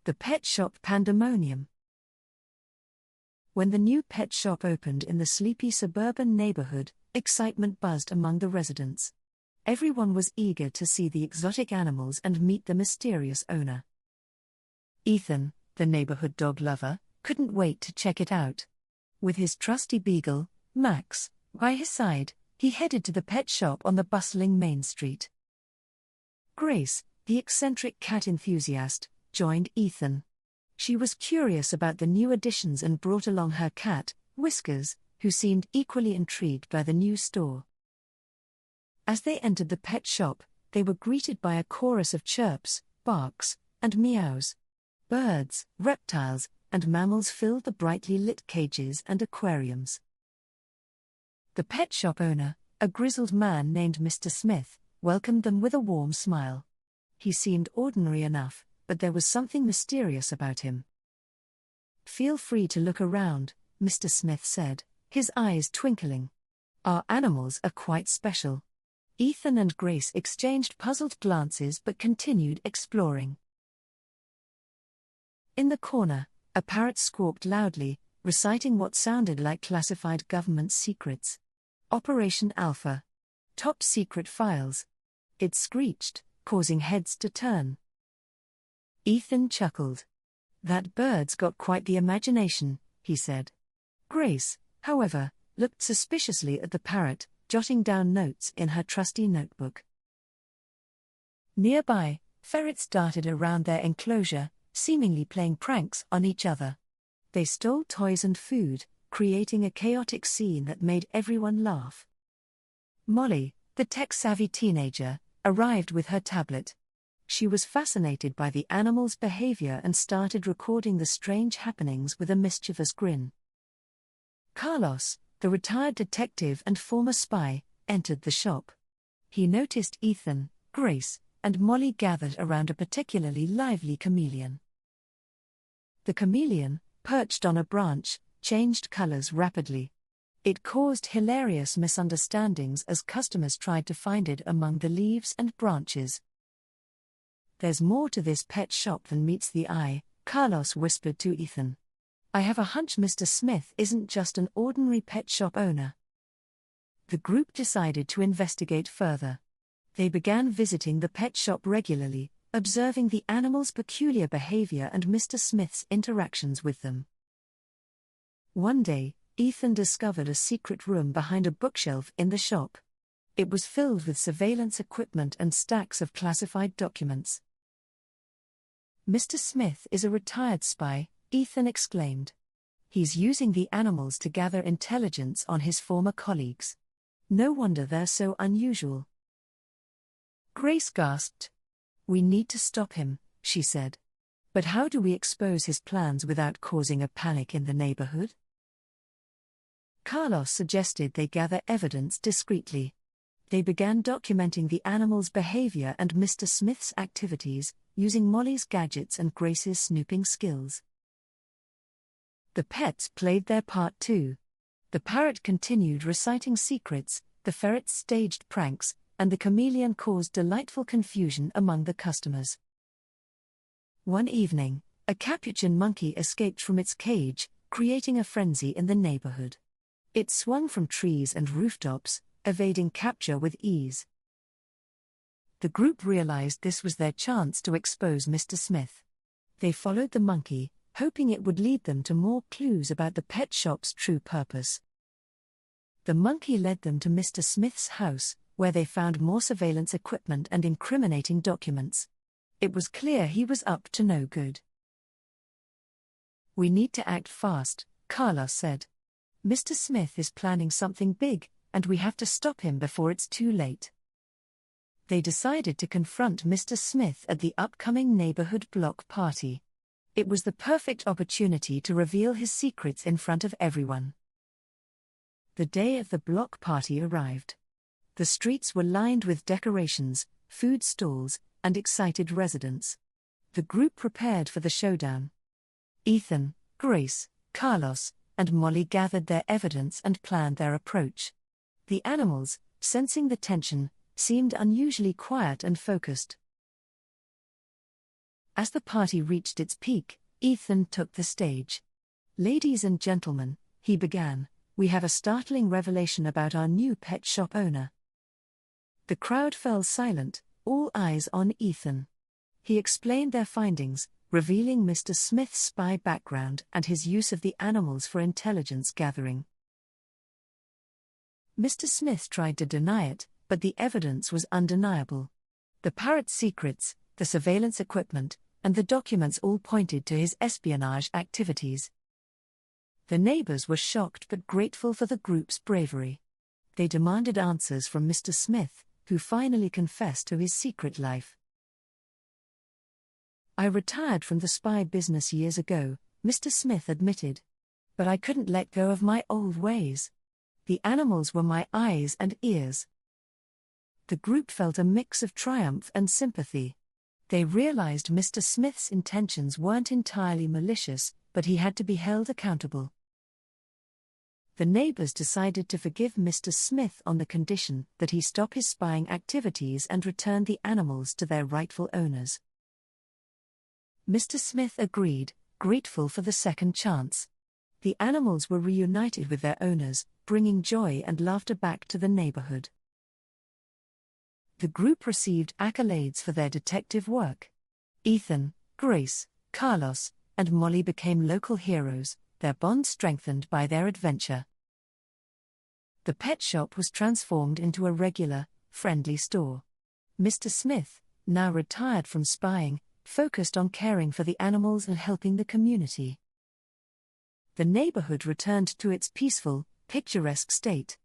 The pet shop Pandemonium. When the new pet shop opened in the sleepy suburban neighborhood, excitement buzzed among the residents. Everyone was eager to see the exotic animals and meet the mysterious owner. Ethan, the neighborhood dog lover, couldn't wait to check it out. With his trusty beagle, Max, by his side, he headed to the pet shop on the bustling Main Street. Grace, the eccentric cat enthusiast, joined Ethan. She was curious about the new additions and brought along her cat, Whiskers, who seemed equally intrigued by the new store. As they entered the pet shop, they were greeted by a chorus of chirps, barks, and meows. Birds, reptiles, and mammals filled the brightly lit cages and aquariums. The pet shop owner, a grizzled man named Mr. Smith, welcomed them with a warm smile. He seemed ordinary enough, but there was something mysterious about him. "Feel free to look around," Mr. Smith said, his eyes twinkling. "Our animals are quite special." Ethan and Grace exchanged puzzled glances but continued exploring. In the corner, a parrot squawked loudly, reciting what sounded like classified government secrets. "Operation Alpha. Top secret files." It screeched, causing heads to turn. Ethan chuckled. "That bird's got quite the imagination," he said. Grace, however, looked suspiciously at the parrot, jotting down notes in her trusty notebook. Nearby, ferrets darted around their enclosure, seemingly playing pranks on each other. They stole toys and food, creating a chaotic scene that made everyone laugh. Molly, the tech-savvy teenager, arrived with her tablet. She was fascinated by the animals' behavior and started recording the strange happenings with a mischievous grin. Carlos, the retired detective and former spy, entered the shop. He noticed Ethan, Grace, and Molly gathered around a particularly lively chameleon. The chameleon, perched on a branch, changed colors rapidly. It caused hilarious misunderstandings as customers tried to find it among the leaves and branches. "There's more to this pet shop than meets the eye," Carlos whispered to Ethan. "I have a hunch Mr. Smith isn't just an ordinary pet shop owner." The group decided to investigate further. They began visiting the pet shop regularly, observing the animals' peculiar behavior and Mr. Smith's interactions with them. One day, Ethan discovered a secret room behind a bookshelf in the shop. It was filled with surveillance equipment and stacks of classified documents. "Mr. Smith is a retired spy," Ethan exclaimed. "He's using the animals to gather intelligence on his former colleagues. No wonder they're so unusual." Grace gasped. "We need to stop him," she said. "But how do we expose his plans without causing a panic in the neighborhood?" Carlos suggested they gather evidence discreetly. They began documenting the animals' behavior and Mr. Smith's activities, using Molly's gadgets and Grace's snooping skills. The pets played their part too. The parrot continued reciting secrets, the ferrets staged pranks, and the chameleon caused delightful confusion among the customers. One evening, a capuchin monkey escaped from its cage, creating a frenzy in the neighborhood. It swung from trees and rooftops, evading capture with ease. The group realized this was their chance to expose Mr. Smith. They followed the monkey, hoping it would lead them to more clues about the pet shop's true purpose. The monkey led them to Mr. Smith's house, where they found more surveillance equipment and incriminating documents. It was clear he was up to no good. "We need to act fast," Carlos said. "Mr. Smith is planning something big, and we have to stop him before it's too late." They decided to confront Mr. Smith at the upcoming neighborhood block party. It was the perfect opportunity to reveal his secrets in front of everyone. The day of the block party arrived. The streets were lined with decorations, food stalls, and excited residents. The group prepared for the showdown. Ethan, Grace, Carlos, and Molly gathered their evidence and planned their approach. The animals, sensing the tension, seemed unusually quiet and focused. As the party reached its peak, Ethan took the stage. "Ladies and gentlemen," he began, "we have a startling revelation about our new pet shop owner." The crowd fell silent, all eyes on Ethan. He explained their findings, revealing Mr. Smith's spy background and his use of the animals for intelligence gathering. Mr. Smith tried to deny it, but the evidence was undeniable. The parrot's secrets, the surveillance equipment, and the documents all pointed to his espionage activities. The neighbors were shocked but grateful for the group's bravery. They demanded answers from Mr. Smith, who finally confessed to his secret life. "I retired from the spy business years ago," Mr. Smith admitted. "But I couldn't let go of my old ways. The animals were my eyes and ears." The group felt a mix of triumph and sympathy. They realized Mr. Smith's intentions weren't entirely malicious, but he had to be held accountable. The neighbors decided to forgive Mr. Smith on the condition that he stop his spying activities and return the animals to their rightful owners. Mr. Smith agreed, grateful for the second chance. The animals were reunited with their owners, bringing joy and laughter back to the neighborhood. The group received accolades for their detective work. Ethan, Grace, Carlos, and Molly became local heroes, their bond strengthened by their adventure. The pet shop was transformed into a regular, friendly store. Mr. Smith, now retired from spying, focused on caring for the animals and helping the community. The neighborhood returned to its peaceful, picturesque state.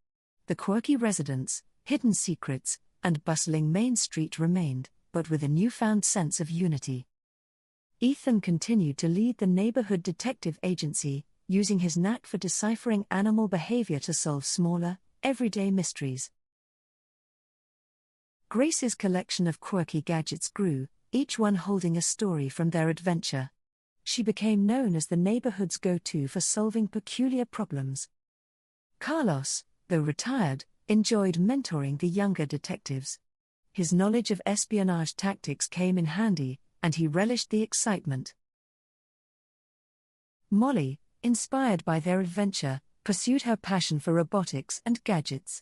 The quirky residents, hidden secrets, and bustling Main Street remained, but with a newfound sense of unity. Ethan continued to lead the neighborhood detective agency, using his knack for deciphering animal behavior to solve smaller, everyday mysteries. Grace's collection of quirky gadgets grew, each one holding a story from their adventure. She became known as the neighborhood's go-to for solving peculiar problems. Carlos, though retired, enjoyed mentoring the younger detectives. His knowledge of espionage tactics came in handy, and he relished the excitement. Molly, inspired by their adventure, pursued her passion for robotics and gadgets.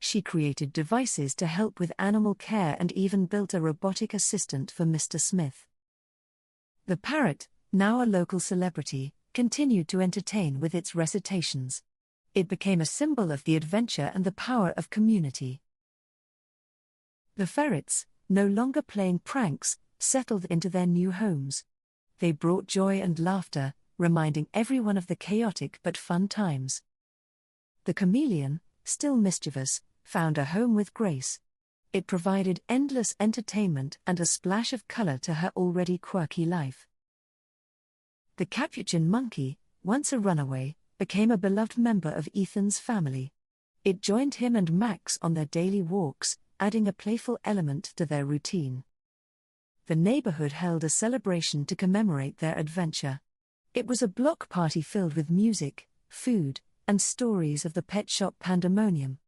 She created devices to help with animal care and even built a robotic assistant for Mr. Smith. The parrot, now a local celebrity, continued to entertain with its recitations. It became a symbol of the adventure and the power of community. The ferrets, no longer playing pranks, settled into their new homes. They brought joy and laughter, reminding everyone of the chaotic but fun times. The chameleon, still mischievous, found a home with Grace. It provided endless entertainment and a splash of color to her already quirky life. The capuchin monkey, once a runaway, became a beloved member of Ethan's family. It joined him and Max on their daily walks, adding a playful element to their routine. The neighborhood held a celebration to commemorate their adventure. It was a block party filled with music, food, and stories of the pet shop Pandemonium.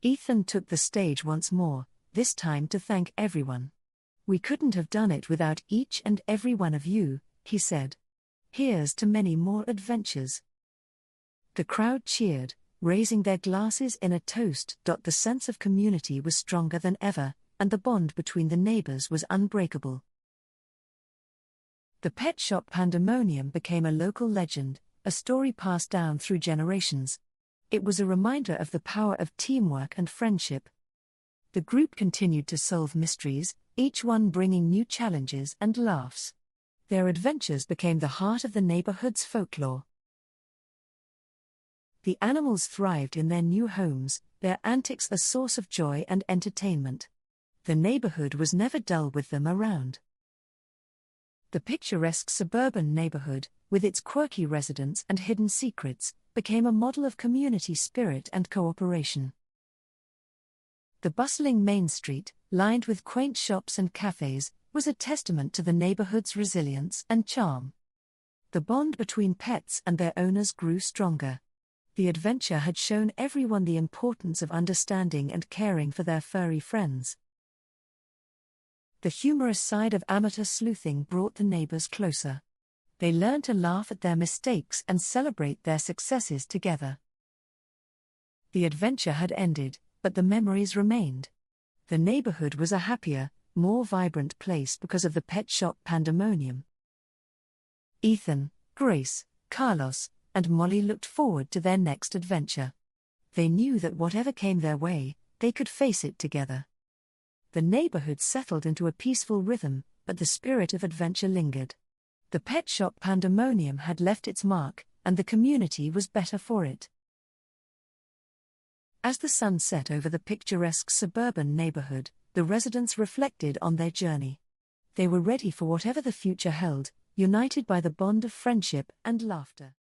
Ethan took the stage once more, this time to thank everyone. "We couldn't have done it without each and every one of you," he said. "Here's to many more adventures." The crowd cheered, raising their glasses in a toast. The sense of community was stronger than ever, and the bond between the neighbors was unbreakable. The pet shop Pandemonium became a local legend, a story passed down through generations. It was a reminder of the power of teamwork and friendship. The group continued to solve mysteries, each one bringing new challenges and laughs. Their adventures became the heart of the neighborhood's folklore. The animals thrived in their new homes, their antics a source of joy and entertainment. The neighborhood was never dull with them around. The picturesque suburban neighborhood, with its quirky residents and hidden secrets, became a model of community spirit and cooperation. The bustling Main Street, lined with quaint shops and cafes, was a testament to the neighborhood's resilience and charm. The bond between pets and their owners grew stronger. The adventure had shown everyone the importance of understanding and caring for their furry friends. The humorous side of amateur sleuthing brought the neighbors closer. They learned to laugh at their mistakes and celebrate their successes together. The adventure had ended, but the memories remained. The neighborhood was a happier, more vibrant place because of the pet shop Pandemonium. Ethan, Grace, Carlos, and Molly looked forward to their next adventure. They knew that whatever came their way, they could face it together. The neighborhood settled into a peaceful rhythm, but the spirit of adventure lingered. The pet shop Pandemonium had left its mark, and the community was better for it. As the sun set over the picturesque suburban neighborhood, the residents reflected on their journey. They were ready for whatever the future held, united by the bond of friendship and laughter.